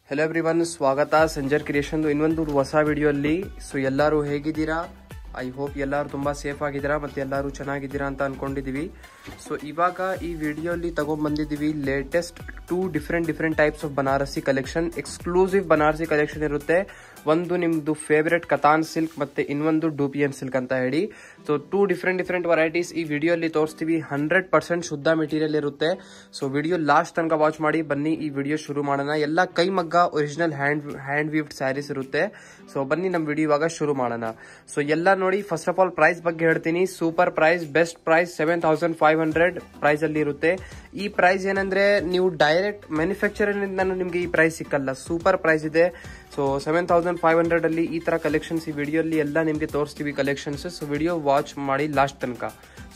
Hello everyone, ಸ್ವಾಗತ Sanjar creation ಇನ್ನೊಂದು ಹೊಸ ವಿಡಿಯೋ ಅಲ್ಲಿ. ಸೊ ಎಲ್ಲರೂ ಹೇಗಿದ್ದೀರಾ? ಐ ಹೋಪ್ ಎಲ್ಲರೂ ತುಂಬಾ ಸೇಫ್ ಆಗಿದ್ದೀರಾ ಮತ್ತೆ ಎಲ್ಲರೂ ಚೆನ್ನಾಗಿದ್ದೀರಾ ಅಂತ ಅನ್ಕೊಂಡಿದೀವಿ. ಸೊ ಇವಾಗ ಈ ವಿಡಿಯೋ ಅಲ್ಲಿ ತಗೊಂಡ್ಬಂದಿದ್ದೀವಿ latest 2 different types of Banarasi collection. Exclusive Banarasi collection ಇರುತ್ತೆ. ಒಂದು ನಿಮ್ದು ಫೇವರೇಟ್ ಕತಾನ್ ಸಿಲ್ಕ್ ಮತ್ತೆ ಇನ್ನೊಂದು ಡೂಪಿಯನ್ ಸಿಲ್ಕ್ ಅಂತ ಹೇಳಿ. ಸೊ 2 ಡಿಫರೆಂಟ್ ವೆರೈಟೀಸ್ ಈ ವಿಡಿಯೋ ಅಲ್ಲಿ ತೋರಿಸ್ತೀವಿ. 100% ಶುದ್ಧ ಮೆಟೀರಿಯಲ್ ಇರುತ್ತೆ. ಸೊ ವಿಡಿಯೋ ಲಾಸ್ಟ್ ತನಕ ವಾಚ್ ಮಾಡಿ. ಬನ್ನಿ ಈ ವಿಡಿಯೋ ಶುರು ಮಾಡೋಣ. ಎಲ್ಲ ಕೈಮಗ್ಗ ಒರಿಜಿನಲ್ ಹ್ಯಾಂಡ್ ವೀವ್ಡ್ ಸ್ಯಾರೀಸ್ ಇರುತ್ತೆ. ಸೊ ಬನ್ನಿ ನಮ್ಮ ವಿಡಿಯೋ ಇವಾಗ ಶುರು ಮಾಡೋಣ. ಸೊ ಎಲ್ಲ ನೋಡಿ, ಫಸ್ಟ್ ಆಫ್ ಆಲ್ ಪ್ರೈಸ್ ಬಗ್ಗೆ ಹೇಳ್ತೀನಿ. Super price, best price 7500 price ಅಲ್ಲಿ ಇರುತ್ತೆ. ಈ ಪ್ರೈಸ್ ಏನಂದ್ರೆ ನೀವು ಡೈರೆಕ್ಟ್ ಮ್ಯಾನುಫ್ಯಾಕ್ಚರ್ ನಿಮ್ಗೆ ಈ ಪ್ರೈಸ್ ಸಿಕ್ಕಲ್ಲ. ಸೂಪರ್ ಪ್ರೈಸ್ ಇದೆ. ಸೊ 7500 ಅಲ್ಲಿ ಈ ತರ ಕಲೆಕ್ಷನ್ಸ್ ಈ ವಿಡಿಯೋ ಅಲ್ಲಿ ಎಲ್ಲ ನಿಮ್ಗೆ ತೋರಿಸ್ತೀವಿ ಕಲೆಕ್ಷನ್ಸ್. ಸೊ ವಿಡಿಯೋ ವಾಚ್ ಮಾಡಿ ಲಾಸ್ಟ್ ತನಕ.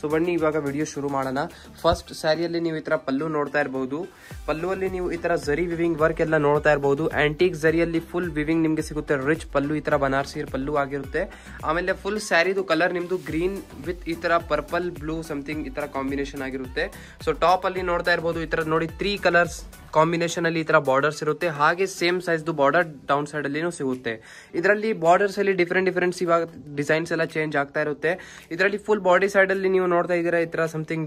ಸೊ ಬನ್ನಿ ಇವಾಗ ವಿಡಿಯೋ ಶುರು ಮಾಡೋಣ. ಫಸ್ಟ್ ಸ್ಯಾರಿಯಲ್ಲಿ ನೀವು ಈ ತರ ಪಲ್ಲು ನೋಡ್ತಾ ಇರಬಹುದು. ಪಲ್ಲುವಲ್ಲಿ ನೀವು ಈ ತರ ಜರಿ ವಿವಿಂಗ್ ವರ್ಕ್ ಎಲ್ಲ ನೋಡ್ತಾ ಇರಬಹುದು. ಆಂಟಿಕ್ ಜರಿಯಲ್ಲಿ ಫುಲ್ ವಿವಿಂಗ್ ನಿಮ್ಗೆ ಸಿಗುತ್ತೆ. ರಿಚ್ ಪಲ್ಲು, ಈ ತರ ಬನಾರಸಿ ಪಲ್ಲು ಆಗಿರುತ್ತೆ. ಆಮೇಲೆ ಫುಲ್ ಸ್ಯಾರಿದು ಕಲರ್ ನಿಮ್ದು ಗ್ರೀನ್ ವಿತ್ ಈ ತರ ಪರ್ಪಲ್ ಬ್ಲೂ ಸಮಥಿಂಗ್ ಈ ತರ ಕಾಂಬಿನೇಷನ್ ಆಗಿರುತ್ತೆ. ಸೊ ಟಾಪ್ ಅಲ್ಲಿ ನೋಡ್ತಾ ಇರಬಹುದು ಈ ತರ ನೋಡಿ 3 ಕಲರ್ಸ್ ಕಾಂಬಿನೇಷನ್ ಅಲ್ಲಿ ಈ ತರ ಬಾರ್ಡರ್ಸ್ ಇರುತ್ತೆ. ಹಾಗೆ same size border down side ಅಲ್ಲಿ ಸಿಗುತ್ತೆ. ಇದರಲ್ಲಿ ಬಾರ್ಡರ್ಸ್ ಅಲ್ಲಿ ಡಿಫರೆಂಟ್ ಇವಾಗ ಡಿಸೈನ್ಸ್ ಎಲ್ಲ ಚೇಂಜ್ ಆಗ್ತಾ ಇರುತ್ತೆ. ಇದರಲ್ಲಿ ಫುಲ್ ಬಾಡಿ ಸೈಡ್ ಅಲ್ಲಿ ನೀವು ನೋಡ್ತಾ ಇದ್ದೀರಾ ಈ ತರ ಸಮಥಿಂಗ್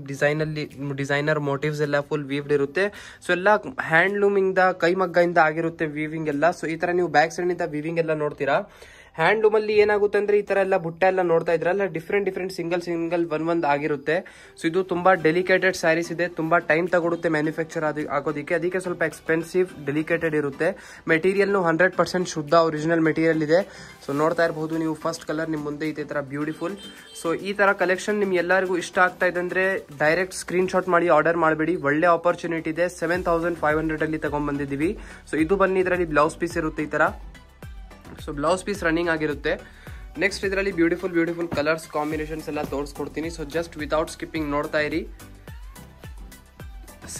ಡಿಸೈನರ್ ಮೋಟಿವ್ಸ್ ಎಲ್ಲ ಫುಲ್ ವೀವ್ಡ್ ಇರುತ್ತೆ. ಸೊ ಎಲ್ಲ ಹ್ಯಾಂಡ್ಲೂಮ್ ಇಂದ ಕೈಮಗ್ಗ ಇಂದ ಆಗಿರುತ್ತೆ ವೀವಿಂಗ್ ಎಲ್ಲ. ಸೊ ಈ ತರ ನೀವು ಬ್ಯಾಕ್ ಸೈಡ್ ನಿಂದ ವೀವಿಂಗ್ ಎಲ್ಲ ನೋಡ್ತೀರಾ. ಹ್ಯಾಂಡ್ಲೂಮ್ ಅಲ್ಲಿ ಏನಾಗುತ್ತೆ ಅಂದ್ರೆ ಈ ತರ ಎಲ್ಲ ಬುಟ್ಟ ಎಲ್ಲ ನೋಡ್ತಾ ಇದ್ರಲ್ಲ, ಡಿಫರೆಂಟ್ ಸಿಂಗಲ್ ಒಂದ್ ಆಗಿರುತ್ತೆ. ಸೊ ಇದು ತುಂಬಾ ಡೆಲಿಕೇಟೆಡ್ ಸ್ಯಾರೀಸ್ ಇದೆ. ತುಂಬಾ ಟೈಮ್ ತಗೊಳುತ್ತೆ ಮ್ಯಾನುಫ್ಯಾಕ್ಚರ್ ಆಗೋದಕ್ಕೆ. ಅದಕ್ಕೆ ಸ್ವಲ್ಪ ಎಕ್ಸ್ಪೆನ್ಸಿವ್, ಡೆಲಿಕೇಟೆಡ್ ಇರುತ್ತೆ. ಮೆಟೀರಿಯಲ್ 100% ಶುದ್ಧ ಒರಿಜಿನಲ್ ಮೆಟೀರಿಯಲ್ ಇದೆ. ಸೊ ನೋಡ್ತಾ ಇರಬಹುದು ನೀವು. ಫಸ್ಟ್ ಕಲರ್ ನಿಮ್ ಮುಂದೆ ಇದೆ ತರ ಬ್ಯೂಟಿಫುಲ್. ಸೊ ಈ ತರ ಕಲೆಕ್ಷನ್ ನಿಮ್ಗೆ ಎಲ್ಲರಿಗೂ ಇಷ್ಟ ಆಗ್ತಾ ಇದೆ ಅಂದ್ರೆ ಡೈರೆಕ್ಟ್ ಸ್ಕ್ರೀನ್ ಶಾಟ್ ಮಾಡಿ ಆರ್ಡರ್ ಮಾಡಬೇಡಿ. ಒಳ್ಳೆ ಆಪರ್ಚುನಿಟಿ ಇದೆ. 7500 ಅಲ್ಲಿ ತಗೊಂಡ್ ಬಂದಿದ್ದೀವಿ. ಸೊ ಇದು ಬನ್ನಿ, ಇದರಲ್ಲಿ ಬ್ಲೌಸ್ ಪೀಸ್ ಇರುತ್ತೆ ಈ ತರ. ಸೊ ಬ್ಲೌಸ್ ಪೀಸ್ ರನ್ನಿಂಗ್ ಆಗಿರುತ್ತೆ. ನೆಕ್ಸ್ಟ್ ಇದರಲ್ಲಿ ಬ್ಯೂಟಿಫುಲ್ ಕಲರ್ಸ್ ಕಾಂಬಿನೇಷನ್ಸ್ ಎಲ್ಲ ತೋರಿಸ್ಕೊಡ್ತೀನಿ. ಸೊ ಜಸ್ಟ್ ವಿತೌಟ್ ಸ್ಕಿಪ್ಪಿಂಗ್ ನೋಡ್ತಾ ಇರಿ.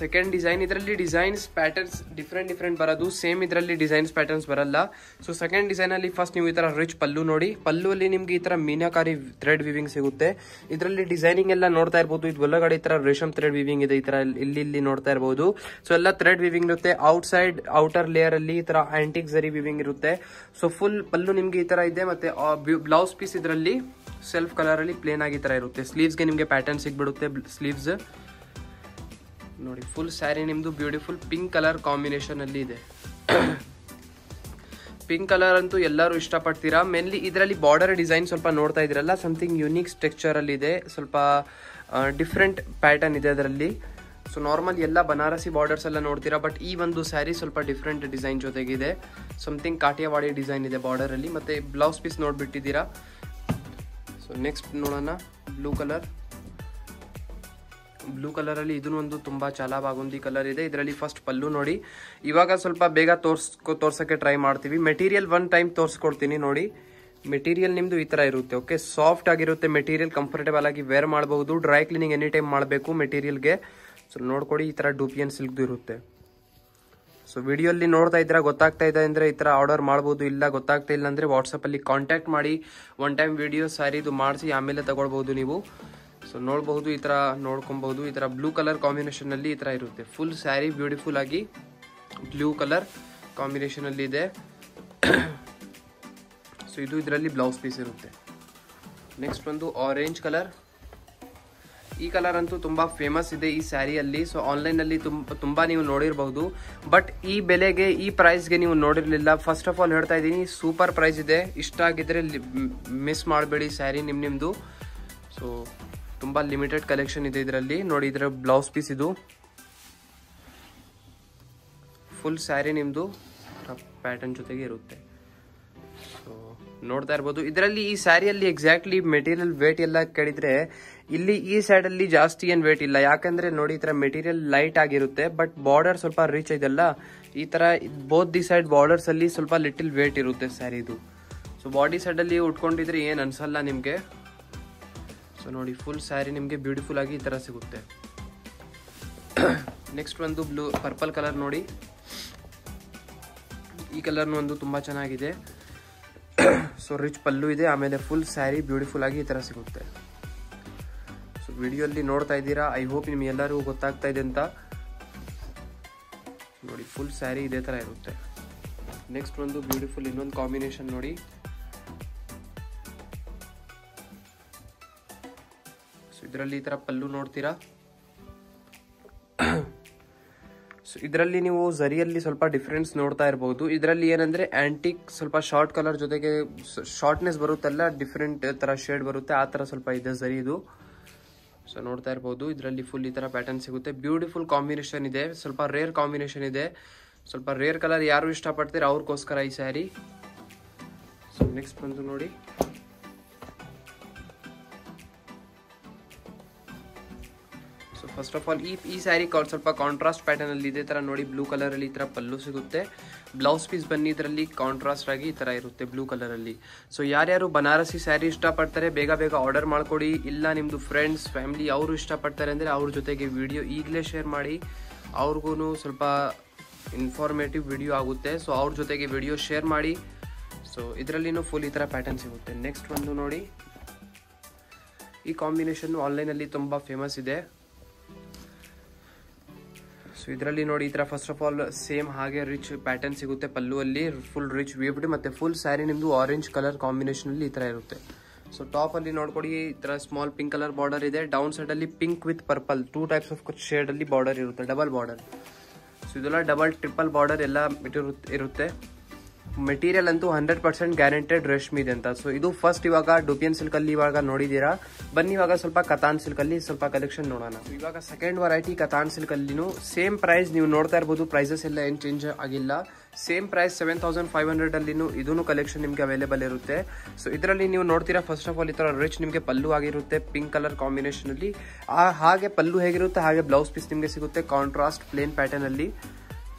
ಸೆಕೆಂಡ್ ಡಿಸೈನ್, ಇದರಲ್ಲಿ ಡಿಸೈನ್ಸ್ ಪ್ಯಾಟರ್ನ್ಸ್ ಡಿಫರೆಂಟ್ ಬರೋದು. ಸೇಮ್ ಇದರಲ್ಲಿ ಡಿಸೈನ್ಸ್ ಪ್ಯಾಟರ್ನ್ಸ್ ಬರಲ್ಲ. ಸೊ ಸೆಕೆಂಡ್ ಡಿಸೈನ್ ಅಲ್ಲಿ ಫಸ್ಟ್ ನೀವು ಈ ತರ ರಿಚ್ ಪಲ್ಲು ನೋಡಿ. ಪಲ್ಲುವಲ್ಲಿ ನಿಮ್ಗೆ ಈ ತರ ಮೀನಾಕಾರಿ ಥ್ರೆಡ್ ವಿವಿಂಗ್ ಸಿಗುತ್ತೆ. ಇದರಲ್ಲಿ ಡಿಸೈನಿಂಗ್ ಎಲ್ಲ ನೋಡ್ತಾ ಇರಬಹುದು. ಇದು ಒಳಗಡೆ ಈ ತರ ರೇಷಮ್ ಥ್ರೆಡ್ ವಿವಿಂಗ್ ಇದೆ. ಈ ತರ ಇಲ್ಲಿ ನೋಡ್ತಾ ಇರಬಹುದು. ಸೊ ಎಲ್ಲ ಥ್ರೆಡ್ ವಿವಿಂಗ್ ಇರುತ್ತೆ. ಔಟರ್ ಲೇಯರ್ ಅಲ್ಲಿ ಈ ತರ ಆಂಟಿಕ್ ಜರಿ ವಿವಿಂಗ್ ಇರುತ್ತೆ. ಸೊ ಫುಲ್ ಪಲ್ಲು ನಿಮ್ಗೆ ಈ ತರ ಇದೆ. ಮತ್ತೆ ಬ್ಲೌಸ್ ಪೀಸ್ ಇದರಲ್ಲಿ ಸೆಲ್ಫ್ ಕಲರ್ ಅಲ್ಲಿ ಪ್ಲೇನ್ ಆಗಿ ತರ ಇರುತ್ತೆ. ಸ್ಲೀವ್ಸ್ಗೆ ನಿಮ್ಗೆ ಪ್ಯಾಟರ್ನ್ ಸಿಗ್ಬಿಡುತ್ತೆ. ಸ್ಲೀವ್ಸ್ ನೋಡಿ. ಫುಲ್ ಸ್ಯಾರಿ ನಿಮ್ದು ಬ್ಯೂಟಿಫುಲ್ ಪಿಂಕ್ ಕಲರ್ ಕಾಂಬಿನೇಷನ್ ಅಲ್ಲಿ ಇದೆ. ಪಿಂಕ್ ಕಲರ್ ಅಂತೂ ಎಲ್ಲರೂ ಇಷ್ಟಪಡ್ತೀರಾ. ಮೇನ್ಲಿ ಇದರಲ್ಲಿ ಬಾರ್ಡರ್ ಡಿಸೈನ್ ಸ್ವಲ್ಪ ನೋಡ್ತಾ ಇದ್ರಲ್ಲ, ಸಮಥಿಂಗ್ ಯುನೀಕ್ ಸ್ಟ್ರಕ್ಚರ್ ಅಲ್ಲಿ ಇದೆ. ಸ್ವಲ್ಪ ಡಿಫ್ರೆಂಟ್ ಪ್ಯಾಟರ್ನ್ ಇದೆ ಅದರಲ್ಲಿ. ಸೊ ನಾರ್ಮಲ್ ಎಲ್ಲ ಬನಾರಸಿ ಬಾರ್ಡರ್ಸ್ ಎಲ್ಲ ನೋಡ್ತೀರಾ, ಬಟ್ ಈ ಒಂದು ಸ್ಯಾರಿ ಸ್ವಲ್ಪ ಡಿಫ್ರೆಂಟ್ ಡಿಸೈನ್ ಜೊತೆಗಿದೆ. ಸಮಥಿಂಗ್ ಕಾಟಿಯಾವಾಡಿ ಡಿಸೈನ್ ಇದೆ ಬಾರ್ಡರ್ ಅಲ್ಲಿ. ಮತ್ತೆ ಬ್ಲೌಸ್ ಪೀಸ್ ನೋಡ್ಬಿಟ್ಟಿದ್ದೀರಾ. ಸೊ ನೆಕ್ಸ್ಟ್ ನೋಡೋಣ. ಬ್ಲೂ ಕಲರ್ ಅಲ್ಲಿ ಇದನ್ನು ಒಂದು ತುಂಬಾ ಚಾಲಾಬಾಗುಂದಿ ಕಲರ್ ಇದೆ. ಇದರಲ್ಲಿ ಫಸ್ಟ್ ಪಲ್ಲು ನೋಡಿ. ಇವಾಗ ಸ್ವಲ್ಪ ಬೇಗ ತೋರ್ಸಕ್ಕೆ ಟ್ರೈ ಮಾಡ್ತೀವಿ. ಮೆಟೀರಿಯಲ್ ಒನ್ ಟೈಮ್ ತೋರಿಸ್ಕೊಡ್ತೀನಿ ನೋಡಿ. ಮೆಟೀರಿಯಲ್ ನಿಮ್ದು ಈ ತರ ಇರುತ್ತೆ. ಓಕೆ, ಸಾಫ್ಟ್ ಆಗಿರುತ್ತೆ ಮೆಟೀರಿಯಲ್. ಕಂಫರ್ಟೇಬಲ್ ಆಗಿ ವೇರ್ ಮಾಡಬಹುದು. ಡ್ರೈ ಕ್ಲೀನಿಂಗ್ ಎನಿ ಟೈಮ್ ಮಾಡಬೇಕು ಮೆಟೀರಿಯಲ್ಗೆ. ಸೊ ನೋಡ್ಕೊಡಿ, ಈ ತರ ಡೂಪಿಯನ್ ಸಿಲ್ಕ್ ಇರುತ್ತೆ. ಸೊ ವಿಡಿಯೋ ಅಲ್ಲಿ ನೋಡ್ತಾ ಇದ್ರೆ ಗೊತ್ತಾಗ್ತಾ ಇದೆ ಅಂದ್ರೆ ಈ ತರ ಆರ್ಡರ್ ಮಾಡಬಹುದು. ಇಲ್ಲ ಗೊತ್ತಾಗ್ತಾ ಇಲ್ಲ ಅಂದ್ರೆ ವಾಟ್ಸ್ಆಪ್ ಅಲ್ಲಿ ಕಾಂಟ್ಯಾಕ್ಟ್ ಮಾಡಿ ಒನ್ ಟೈಮ್ ವಿಡಿಯೋ ಸ್ಯಾರಿದು ಮಾಡಿಸಿ ಆಮೇಲೆ ತಗೊಳ್ಬಹುದು ನೀವು. ಸೊ ನೋಡಬಹುದು, ಈ ತರ ನೋಡ್ಕೊಬಹುದು. ಈ ತರ ಬ್ಲೂ ಕಲರ್ ಕಾಂಬಿನೇಷನ್ ಅಲ್ಲಿ ಈ ತರ ಇರುತ್ತೆ. ಫುಲ್ ಸ್ಯಾರಿ ಬ್ಯೂಟಿಫುಲ್ ಆಗಿ ಬ್ಲೂ ಕಲರ್ ಕಾಂಬಿನೇಷನ್ ಅಲ್ಲಿ ಇದೆ. ಸೊ ಇದು ಇದರಲ್ಲಿ ಬ್ಲೌಸ್ ಪೀಸ್ ಇರುತ್ತೆ. ನೆಕ್ಸ್ಟ್ ಒಂದು ಆರೆಂಜ್ ಕಲರ್. ಈ ಕಲರ್ ಅಂತೂ ತುಂಬಾ ಫೇಮಸ್ ಇದೆ ಈ ಸ್ಯಾರಿಯಲ್ಲಿ. ಸೊ ಆನ್ಲೈನ್ ಅಲ್ಲಿ ತುಂಬಾ ನೀವು ನೋಡಿರಬಹುದು, ಬಟ್ ಈ ಬೆಲೆಗೆ ಈ ಪ್ರೈಸ್ಗೆ ನೀವು ನೋಡಿರ್ಲಿಲ್ಲ. ಫಸ್ಟ್ ಆಫ್ ಆಲ್ ಹೇಳ್ತಾ ಇದ್ದೀನಿ, ಸೂಪರ್ ಪ್ರೈಸ್ ಇದೆ. ಇಷ್ಟ ಆಗಿದ್ರೆ ಮಿಸ್ ಮಾಡಬೇಡಿ ಸ್ಯಾರಿ ನಿಮ್ದು. ಸೊ ತುಂಬಾ ಲಿಮಿಟೆಡ್ ಕಲೆಕ್ಷನ್ ಇದೆ ಇದರಲ್ಲಿ ನೋಡಿ. ಇದರ ಬ್ಲೌಸ್ ಪೀಸ್ ಇದು. ಫುಲ್ ಸ್ಯಾರಿ ನಿಮ್ದು ಪ್ಯಾಟರ್ನ್ ಜೊತೆಗೆ ಇರುತ್ತೆ. ಸೊ ನೋಡ್ತಾ ಇರ್ಬೋದು. ಇದರಲ್ಲಿ ಈ ಸ್ಯಾರಿಯಲ್ಲಿ ಎಕ್ಸಾಕ್ಟ್ಲಿ ಮೆಟೀರಿಯಲ್ ವೇಟ್ ಎಲ್ಲ ಕೇಳಿದ್ರೆ ಇಲ್ಲಿ ಈ ಸೈಡ್ ಅಲ್ಲಿ ಜಾಸ್ತಿ ಏನ್ ವೇಟ್ ಇಲ್ಲ. ಯಾಕಂದ್ರೆ ನೋಡಿ, ಈ ತರ ಮೆಟೀರಿಯಲ್ ಲೈಟ್ ಆಗಿರುತ್ತೆ. ಬಟ್ ಬಾರ್ಡರ್ ಸ್ವಲ್ಪ ರಿಚ್ ಇದೆಲ್ಲ. ಈ ತರ ಬೋತ್ ದಿ ಸೈಡ್ ಬಾರ್ಡರ್ಸ್ ಅಲ್ಲಿ ಸ್ವಲ್ಪ ಲಿಟಲ್ ವೇಟ್ ಇರುತ್ತೆ ಸ್ಯಾರಿದು. ಸೊ ಬಾಡಿ ಸೈಡ್ ಅಲ್ಲಿ ಉಟ್ಕೊಂಡಿದ್ರೆ ಏನ್ ಅನ್ಸಲ್ಲ ನಿಮ್ಗೆ. ಸೊ ನೋಡಿ, ಫುಲ್ ಸ್ಯಾರಿ ನಿಮ್ಗೆ ಬ್ಯೂಟಿಫುಲ್ ಆಗಿ ಈ ತರ ಸಿಗುತ್ತೆ. ನೆಕ್ಸ್ಟ್ ಒಂದು ಪರ್ಪಲ್ ಕಲರ್ ನೋಡಿ. ಈ ಕಲರ್ನು ಒಂದು ತುಂಬಾ ಚೆನ್ನಾಗಿದೆ. ಸೊ ರಿಚ್ ಪಲ್ಲು ಇದೆ. ಆಮೇಲೆ ಫುಲ್ ಸ್ಯಾರಿ ಬ್ಯೂಟಿಫುಲ್ ಆಗಿ ಈ ತರ ಸಿಗುತ್ತೆ. ಸೊ ವಿಡಿಯೋ ಅಲ್ಲಿ ನೋಡ್ತಾ ಇದ್ದೀರಾ. ಐ ಹೋಪ್ ನಿಮ್ಗೆ ಎಲ್ಲರಿಗೂ ಗೊತ್ತಾಗ್ತಾ ಇದೆ ಅಂತ ನೋಡಿ. ಫುಲ್ ಸ್ಯಾರಿ ಇದೇ ತರ ಇರುತ್ತೆ. ನೆಕ್ಸ್ಟ್ ಒಂದು ಬ್ಯೂಟಿಫುಲ್ ಇನ್ನೊಂದು ಕಾಂಬಿನೇಷನ್ ನೋಡಿ. ಸೊ ಇದರಲ್ಲಿ ಈ ತರ ಪಲ್ಲು ನೋಡ್ತೀರಾ. ಸೊ ಇದರಲ್ಲಿ ನೀವು ಝರಿಯಲ್ಲಿ ಸ್ವಲ್ಪ ಡಿಫ್ರೆನ್ಸ್ ನೋಡ್ತಾ ಇರಬಹುದು. ಇದರಲ್ಲಿ ಏನಂದ್ರೆ ಆಂಟಿಕ್ ಸ್ವಲ್ಪ ಶಾರ್ಟ್ ಕಲರ್ ಜೊತೆಗೆ ಶಾರ್ಟ್ನೆಸ್ ಬರುತ್ತಲ್ಲ, ಡಿಫ್ರೆಂಟ್ ತರ ಶೇಡ್ ಬರುತ್ತೆ, ಆ ತರ ಸ್ವಲ್ಪ ಇದೆ ಝರಿ ಇದು. ಸೊ ನೋಡ್ತಾ ಇರಬಹುದು ಇದರಲ್ಲಿ ಫುಲ್ ಈ ತರ ಪ್ಯಾಟರ್ನ್ ಸಿಗುತ್ತೆ. ಬ್ಯೂಟಿಫುಲ್ ಕಾಂಬಿನೇಷನ್ ಇದೆ, ಸ್ವಲ್ಪ ರೇರ್ ಕಾಂಬಿನೇಷನ್ ಇದೆ. ಸ್ವಲ್ಪ ರೇರ್ ಕಲರ್ ಯಾರು ಇಷ್ಟಪಡ್ತೀರಾ ಅವ್ರಿಗೋಸ್ಕರ ಈ ಸ್ಯಾರಿ. ಸೊ ನೆಕ್ಸ್ಟ್ ಬಂದು ನೋಡಿ. ಸೊ ಫಸ್ಟ್ ಆಫ್ ಆಲ್ ಈ ಸ್ಯಾರಿ ಸ್ವಲ್ಪ ಕಾಂಟ್ರಾಸ್ಟ್ ಪ್ಯಾಟರ್ನ್ ಅಲ್ಲಿ ಇದೆ ತರ ನೋಡಿ. ಬ್ಲೂ ಕಲರ್ ಅಲ್ಲಿ ಈ ತರ ಪಲ್ಲು ಸಿಗುತ್ತೆ. ಬ್ಲೌಸ್ ಪೀಸ್ ಬನ್ನಿ ಇದರಲ್ಲಿ ಕಾಂಟ್ರಾಸ್ಟ್ ಆಗಿ ಈ ತರ ಇರುತ್ತೆ ಬ್ಲೂ ಕಲರ್ ಅಲ್ಲಿ. ಸೊ ಯಾರ್ಯಾರು ಬನಾರಸಿ ಸ್ಯಾರಿ ಇಷ್ಟಪಡ್ತಾರೆ ಬೇಗ ಬೇಗ ಆರ್ಡರ್ ಮಾಡ್ಕೊಡಿ. ಇಲ್ಲ ನಿಮ್ದು ಫ್ರೆಂಡ್ಸ್ ಫ್ಯಾಮಿಲಿ ಅವರು ಇಷ್ಟಪಡ್ತಾರೆ ಅಂದ್ರೆ ಅವ್ರ ಜೊತೆಗೆ ವಿಡಿಯೋ ಈಗಲೇ ಶೇರ್ ಮಾಡಿ. ಅವ್ರಿಗೂ ಸ್ವಲ್ಪ ಇನ್ಫಾರ್ಮೇಟಿವ್ ವಿಡಿಯೋ ಆಗುತ್ತೆ. ಸೊ ಅವ್ರ ಜೊತೆಗೆ ವಿಡಿಯೋ ಶೇರ್ ಮಾಡಿ. ಸೊ ಇದರಲ್ಲಿನೂ ಫುಲ್ ಈ ತರ ಪ್ಯಾಟರ್ನ್ ಸಿಗುತ್ತೆ. ನೆಕ್ಸ್ಟ್ ಒಂದು ನೋಡಿ, ಈ ಕಾಂಬಿನೇಷನ್ ಆನ್ಲೈನ್ ಅಲ್ಲಿ ತುಂಬಾ ಫೇಮಸ್ ಇದೆ. ಸೊ ಇದರಲ್ಲಿ ನೋಡಿ ಈ ತರ ಫಸ್ಟ್ ಆಫ್ ಆಲ್ ಸೇಮ್ ಹಾಗೆ ರಿಚ್ ಪ್ಯಾಟರ್ನ್ ಸಿಗುತ್ತೆ ಪಲ್ಲು ಅಲ್ಲಿ, ಫುಲ್ ರಿಚ್ ವೀವ್ಡ್. ಮತ್ತೆ ಫುಲ್ ಸ್ಯಾರಿ ನಿಮ್ದು ಆರೆಂಜ್ ಕಲರ್ ಕಾಂಬಿನೇಷನ್ ಅಲ್ಲಿ ಈ ತರ ಇರುತ್ತೆ. ಸೊ ಟಾಪ್ ಅಲ್ಲಿ ನೋಡ್ಕೊಡಿ ಈ ತರ ಸ್ಮಾಲ್ ಪಿಂಕ್ ಕಲರ್ ಬಾರ್ಡರ್ ಇದೆ. ಡೌನ್ ಸೈಡ್ ಅಲ್ಲಿ pink with purple 2 types of shade ಅಲ್ಲಿ ಬಾರ್ಡರ್ ಇರುತ್ತೆ, ಡಬಲ್ ಬಾರ್ಡರ್. ಸೊ ಇದೆಲ್ಲ ಡಬಲ್ ಟ್ರಿಪಲ್ ಬಾರ್ಡರ್ ಎಲ್ಲ ಇರುತ್ತೆ. ಮೆಟೀರಿಯಲ್ ಅಂತೂ 100% ಗ್ಯಾರಂಟೆಡ್ ರೇಷ್ಮೆ ಇದೆ ಅಂತ. ಸೊ ಇದು ಫಸ್ಟ್ ಇವಾಗ ಡುಪಿಯನ್ ಸಿಲ್ಕ್ ಅಲ್ಲಿ ಇವಾಗ ನೋಡಿದೀರಾ. ಬನ್ನಿ ಇವಾಗ ಸ್ವಲ್ಪ ಕತಾನ್ ಸಿಲ್ಕ್ ಅಲ್ಲಿ ಸ್ವಲ್ಪ ಕಲೆಕ್ಷನ್ ನೋಡೋಣ. ಇವಾಗ ಸೆಕೆಂಡ್ ವೆರೈಟಿ ಕತಾನ್ ಸಿಲ್ಕ್ ಅಲ್ಲಿನೂ ಸೇಮ್ ಪ್ರೈಸ್ ನೀವು ನೋಡ್ತಾ ಇರಬಹುದು. ಪ್ರೈಸಸ್ ಎಲ್ಲ ಏನ್ ಚೇಂಜ್ ಆಗಿಲ್ಲ, ಸೇಮ್ ಪ್ರೈಸ್ 7500 ಅಲ್ಲಿನೂ ಇದೂ ಕಲೆಕ್ಷನ್ ನಿಮ್ಗೆ ಅವೈಲೇಬಲ್ ಇರುತ್ತೆ. ಸೊ ಇದರಲ್ಲಿ ನೀವು ನೋಡ್ತೀರಾ ಫಸ್ಟ್ ಆಫ್ ಆಲ್ ಈ ತರ ರಿಚ್ ನಿಮ್ಗೆ ಪಲ್ಲು ಆಗಿರುತ್ತೆ ಪಿಂಕ್ ಕಲರ್ ಕಾಂಬಿನೇಷನ್ ಅಲ್ಲಿ. ಹಾಗೆ ಪಲ್ಲು ಹೇಗಿರುತ್ತೆ ಹಾಗೆ ಬ್ಲೌಸ್ ಪೀಸ್ ನಿಮ್ಗೆ ಸಿಗುತ್ತೆ ಕಾಂಟ್ರಾಸ್ಟ್ ಪ್ಲೇನ್ ಪ್ಯಾಟರ್ನ್ ಅಲ್ಲಿ.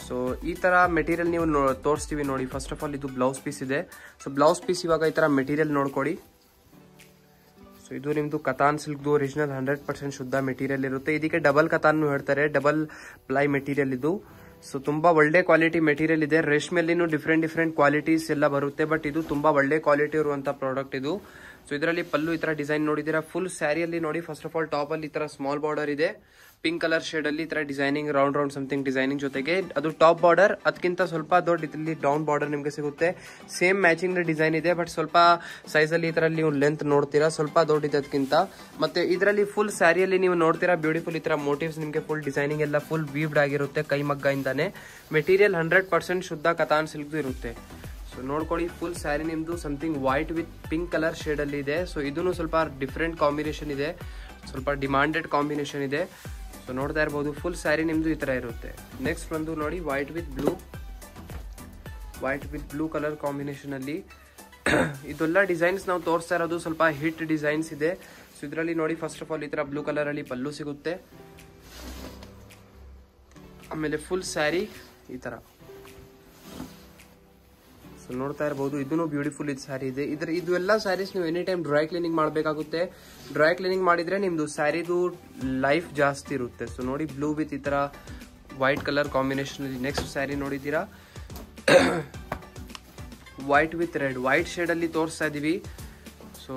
ಸೊ ಈ ತರ ಮೆಟೀರಿಯಲ್ ನೀವು ತೋರಿಸ್ತೀವಿ ನೋಡಿ. ಫಸ್ಟ್ ಆಫ್ ಆಲ್ ಇದು ಬ್ಲೌಸ್ ಪೀಸ್ ಇದೆ. ಸೊ ಬ್ಲೌಸ್ ಪೀಸ್ ಇವಾಗ ಈ ತರ ಮೆಟೀರಿಯಲ್ ನೋಡ್ಕೊಡಿ. ಸೊ ಇದು ನಿಮ್ದು ಕತಾನ್ ಸಿಲ್ಕ್ ಒರಿಜಿನಲ್ 100% ಶುದ್ಧ ಮೆಟೀರಿಯಲ್ ಇರುತ್ತೆ. ಇದಕ್ಕೆ ಡಬಲ್ ಕತಾನ್ ಹೇಳ್ತಾರೆ, ಡಬಲ್ ಪ್ಲೈ ಮೆಟೀರಿಯಲ್ ಇದು. ಸೊ ತುಂಬಾ ಒಳ್ಳೆ ಕ್ವಾಲಿಟಿ ಮೆಟೀರಿಯಲ್ ಇದೆ. ರೇಷ್ಮೆಲ್ಲಿನೂ ಡಿಫ್ರೆಂಟ್ ಕ್ವಾಲಿಟೀಸ್ ಎಲ್ಲ ಬರುತ್ತೆ, ಬಟ್ ಇದು ತುಂಬಾ ಒಳ್ಳೆ ಕ್ವಾಲಿಟಿ ಇರುವಂತ ಪ್ರಾಡಕ್ಟ್ ಇದು. ಸೊ ಇದರಲ್ಲಿ ಪಲ್ಲು ಈ ತರ ಡಿಸೈನ್ ನೋಡಿದೀರಾ. ಫುಲ್ ಸ್ಯಾರಿಯಲ್ಲಿ ನೋಡಿ ಫಸ್ಟ್ ಆಫ್ ಆಲ್ ಟಾಪ್ ಅಲ್ಲಿ ಈ ತರ ಸ್ಮಾಲ್ ಬಾರ್ಡರ್ ಇದೆ ಪಿಂಕ್ ಕಲರ್ ಶೇಡ್ ಅಲ್ಲಿ ಈ ತರ ಡಿಸೈನಿಂಗ್ ರೌಂಡ್ ಸಮಥಿಂಗ್ ಡಿಸೈನಿಂಗ್ ಜೊತೆಗೆ ಅದು ಟಾಪ್ ಬಾರ್ಡರ್. ಅದಕ್ಕಿಂತ ಸ್ವಲ್ಪ ದೊಡ್ಡ ಇದರಲ್ಲಿ ಡೌನ್ ಬಾರ್ಡರ್ ನಿಮ್ಗೆ ಸಿಗುತ್ತೆ. ಸೇಮ್ ಮ್ಯಾಚಿಂಗ್ ಡಿಸೈನ್ ಇದೆ, ಬಟ್ ಸ್ವಲ್ಪ ಸೈಜ್ ಅಲ್ಲಿ ಈ ತರ ನೀವು ಲೆಂತ್ ನೋಡ್ತೀರಾ ಸ್ವಲ್ಪ ದೊಡ್ಡ ಅದಕ್ಕಿಂತ. ಮತ್ತೆ ಇದರಲ್ಲಿ ಫುಲ್ ಸ್ಯಾರಿಯಲ್ಲಿ ನೀವು ನೋಡ್ತೀರಾ ಬ್ಯೂಟಿಫುಲ್ ಈ ತರ ಮೋಟಿವ್ಸ್ ನಿಮ್ಗೆ ಫುಲ್ ಡಿಸೈನಿಂಗ್ ಎಲ್ಲ ಫುಲ್ ವೀವ್ಡ್ ಆಗಿರುತ್ತೆ ಕೈ ಮಗ್ಗದಿಂದಾನೆ. ಮೆಟೀರಿಯಲ್ 100% ಶುದ್ಧ ಕತಾನ್ ಸಿಲ್ಕ್ ಇರುತ್ತೆ. ಸೊ ನೋಡ್ಕೊಳ್ಳಿ ಫುಲ್ ಸ್ಯಾರಿ ನಿಮ್ದು something white with pink colour shade ಅಲ್ಲಿ ಇದೆ. ಸೊ ಇದೂ ಸ್ವಲ್ಪ ಡಿಫ್ರೆಂಟ್ ಕಾಂಬಿನೇಷನ್ ಇದೆ, ಸ್ವಲ್ಪ ಡಿಮಾಂಡೆಡ್ ಕಾಂಬಿನೇಷನ್ ಇದೆ. ಸೊ ನೋಡ್ತಾ ಇರಬಹುದು ಫುಲ್ ಸ್ಯಾರಿ ನಿಮ್ದು ಈ ತರ ಇರುತ್ತೆ. ನೆಕ್ಸ್ಟ್ ಒಂದು ನೋಡಿ white with blue colour combination ಅಲ್ಲಿ ಇದೆಲ್ಲ ಡಿಸೈನ್ಸ್ ನಾವು ತೋರಿಸ್ತಾ ಇರೋದು ಸ್ವಲ್ಪ ಹಿಟ್ ಡಿಸೈನ್ಸ್ ಇದೆ. ಸೊ ಇದರಲ್ಲಿ ನೋಡಿ ಫಸ್ಟ್ ಆಫ್ ಆಲ್ ಈ ತರ ಬ್ಲೂ ಕಲರ್ ಅಲ್ಲಿ ಪಲ್ಲು ಸಿಗುತ್ತೆ. ಆಮೇಲೆ ಫುಲ್ ಸ್ಯಾರಿ ಈ ತರ. ಸೊ ನೋಡ್ತಾ ಇರಬಹುದು ಇದೂ ಬ್ಯೂಟಿಫುಲ್ ಇದು ಸ್ಯಾರಿ ಇದೆ. ಇದು ಎಲ್ಲ ಸ್ಯಾರೀಸ್ ನೀವು ಎನಿ ಟೈಮ್ ಡ್ರೈ ಕ್ಲೀನಿಂಗ್ ಮಾಡಬೇಕಾಗುತ್ತೆ. ಡ್ರೈ ಕ್ಲೀನಿಂಗ್ ಮಾಡಿದ್ರೆ ನಿಮ್ದು ಸ್ಯಾರಿದು ಲೈಫ್ ಜಾಸ್ತಿ ಇರುತ್ತೆ. ಸೊ ನೋಡಿ ಬ್ಲೂ ವಿತ್ ಈ ತರ ವೈಟ್ ಕಲರ್ ಕಾಂಬಿನೇಷನ್ ಅಲ್ಲಿ. ನೆಕ್ಸ್ಟ್ ಸ್ಯಾರಿ ನೋಡಿದ್ದೀರಾ white with red, white shade ಅಲ್ಲಿ ತೋರಿಸ್ತಾ ಇದೀವಿ. ಸೊ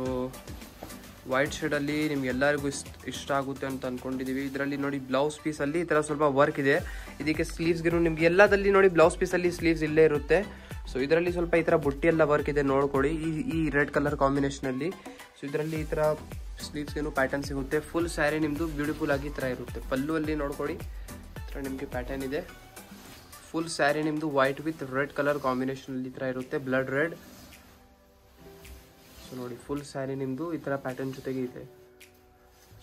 ವೈಟ್ ಶೇಡ್ ಅಲ್ಲಿ ನಿಮ್ಗೆ ಎಲ್ಲರಿಗೂ ಇಷ್ಟ ಆಗುತ್ತೆ ಅಂತ ಅನ್ಕೊಂಡಿದೀವಿ. ಇದರಲ್ಲಿ ನೋಡಿ ಬ್ಲೌಸ್ ಪೀಸ್ ಅಲ್ಲಿ ಈ ತರ ಸ್ವಲ್ಪ ವರ್ಕ್ ಇದೆ. ಇದಕ್ಕೆ ಸ್ಲೀವ್ಸ್ ನಿಮ್ಗೆ ಎಲ್ಲದಲ್ಲಿ ನೋಡಿ ಬ್ಲೌಸ್ ಪೀಸ್ ಅಲ್ಲಿ ಸ್ಲೀವ್ಸ್ ಇಲ್ಲೇ ಇರುತ್ತೆ. ಸೊ ಇದರಲ್ಲಿ ಸ್ವಲ್ಪ ಈ ತರ ಬುಟ್ಟಿ ಎಲ್ಲ ವರ್ಕ್ ಇದೆ ನೋಡ್ಕೊಳ್ಳಿ ಈ ರೆಡ್ ಕಲರ್ ಕಾಂಬಿನೇಷನ್ ಅಲ್ಲಿ. ಸೊ ಇದರಲ್ಲಿ ಈ ತರ ಸ್ಲೀವ್ಸ್ ಏನು ಪ್ಯಾಟರ್ನ್ ಸಿಗುತ್ತೆ. ಫುಲ್ ಸ್ಯಾರಿ ನಿಮ್ದು ಬ್ಯೂಟಿಫುಲ್ ಆಗಿ ಈ ತರ ಇರುತ್ತೆ. ಪಲ್ಲು ಅಲ್ಲಿ ನೋಡ್ಕೊಳ್ಳಿ ಈ ತರ ನಿಮ್ಗೆ ಪ್ಯಾಟರ್ನ್ ಇದೆ. ಫುಲ್ ಸ್ಯಾರಿ ನಿಮ್ದು white with red colour combination ಅಲ್ಲಿ ಈ ತರ ಇರುತ್ತೆ, ಬ್ಲಡ್ ರೆಡ್. ಸೊ ನೋಡಿ ಫುಲ್ ಸ್ಯಾರಿ ನಿಮ್ದು ಈ ತರ ಪ್ಯಾಟರ್ನ್ ಜೊತೆಗೆ ಇದೆ.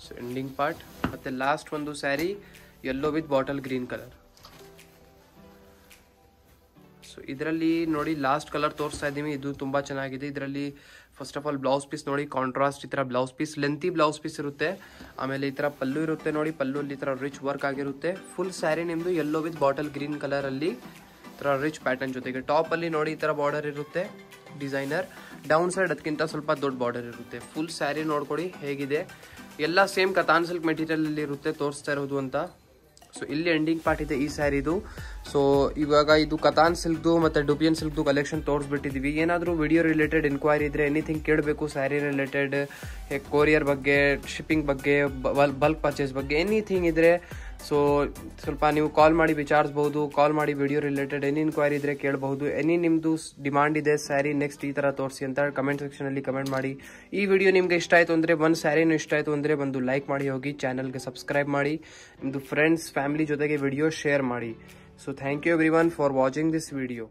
So ending part. ಮತ್ತೆ ಲಾಸ್ಟ್ ಒಂದು sari yellow with bottle green colour. So ಇದರಲ್ಲಿ ನೋಡಿ ಲಾಸ್ಟ್ ಕಲರ್ ತೋರಿಸ್ತಾ ಇದ್ದೀವಿ. ಇದು ತುಂಬಾ ಚೆನ್ನಾಗಿದೆ. ಇದರಲ್ಲಿ first of all blouse piece ನೋಡಿ ಕಾಂಟ್ರಾಸ್ಟ್ ಈ ತರ blouse piece, lengthy blouse piece ಇರುತ್ತೆ. ಆಮೇಲೆ ಈ ತರ ಪಲ್ಲು ಇರುತ್ತೆ ನೋಡಿ, ಪಲ್ಲು ಅಲ್ಲಿ ಈ ತರ ರಿಚ್ ವರ್ಕ್ ಆಗಿರುತ್ತೆ. ಫುಲ್ ಸ್ಯಾರಿ ನಿಮ್ದು yellow with bottle green colour ಅಲ್ಲಿ ಈ ತರ ರಿಚ್ ಪ್ಯಾಟರ್ನ್ ಜೊತೆಗೆ. ಟಾಪ್ ಅಲ್ಲಿ ನೋಡಿ ಈ ತರ ಬಾರ್ಡರ್ ಇರುತ್ತೆ ಡಿಸೈನರ್. ಡೌನ್ ಸೈಡ್ ಅದಕ್ಕಿಂತ ಸ್ವಲ್ಪ ದೊಡ್ಡ ಬಾರ್ಡರ್ ಇರುತ್ತೆ. ಫುಲ್ ಸ್ಯಾರಿ ನೋಡ್ಕೊಡಿ ಹೇಗಿದೆ. ಎಲ್ಲ ಸೇಮ್ ಕತಾನ್ ಸಿಲ್ಕ್ ಮೆಟೀರಿಯಲ್ ಅಲ್ಲಿ ಇರುತ್ತೆ ತೋರಿಸ್ತಾ ಇರೋದು ಅಂತ. ಸೊ ಇಲ್ಲಿ ಎಂಡಿಂಗ್ ಪಾರ್ಟ್ ಇದೆ ಈ ಸ್ಯಾರಿದು. ಸೊ ಇವಾಗ ಇದು ಕತಾನ್ ಸಿಲ್ಕ್ದು ಮತ್ತೆ ಡುಪಿಯನ್ ಸಿಲ್ಕ್ದು ಕಲೆಕ್ಷನ್ ತೋರಿಸ್ಬಿಟ್ಟಿದೀವಿ. ಏನಾದರೂ ವಿಡಿಯೋ ರಿಲೇಟೆಡ್ ಎನ್ಕ್ವೈರಿ ಇದ್ರೆ ಎನಿಥಿಂಗ್ ಕೇಳಬೇಕು ಸ್ಯಾರಿ ರಿಲೇಟೆಡ್, ಕೊರಿಯರ್ ಬಗ್ಗೆ, ಶಿಪ್ಪಿಂಗ್ ಬಗ್ಗೆ, ಬಲ್ಕ್ ಪರ್ಚೇಸ್ ಬಗ್ಗೆ ಎನಿಥಿಂಗ್ ಇದ್ರೆ ಸೊ ಸ್ವಲ್ಪ ನೀವು ಕಾಲ್ ಮಾಡಿ ವಿಚಾರಿಸಬಹುದು, ಕಾಲ್ ಮಾಡಿ ವಿಡಿಯೋ ರಿಲೇಟೆಡ್ ಎನಿ ಇನ್ಕ್ವೈರಿ ಇದ್ರೆ ಕೇಳಬಹುದು. ಎನಿ ನಿಮ್ಮದು ಡಿಮಾಂಡ್ ಇದೆ ಸ್ಯಾರಿ ನೆಕ್ಸ್ಟ್ ಈ ಥರ ತೋರಿಸಿ ಅಂತ ಕಮೆಂಟ್ ಸೆಕ್ಷನಲ್ಲಿ ಕಮೆಂಟ್ ಮಾಡಿ. ಈ ವಿಡಿಯೋ ನಿಮಗೆ ಇಷ್ಟ ಆಯಿತು ಅಂದರೆ, ಒಂದು ಸ್ಯಾರಿನೂ ಇಷ್ಟ ಆಯಿತು ಅಂದರೆ ಒಂದು ಲೈಕ್ ಮಾಡಿ ಹೋಗಿ, ಚಾನಲ್ಗೆ ಸಬ್ಸ್ಕ್ರೈಬ್ ಮಾಡಿ, ನಿಮ್ಮದು ಫ್ರೆಂಡ್ಸ್ ಫ್ಯಾಮಿಲಿ ಜೊತೆಗೆ ವಿಡಿಯೋ ಶೇರ್ ಮಾಡಿ. So thank you every one for watching this video.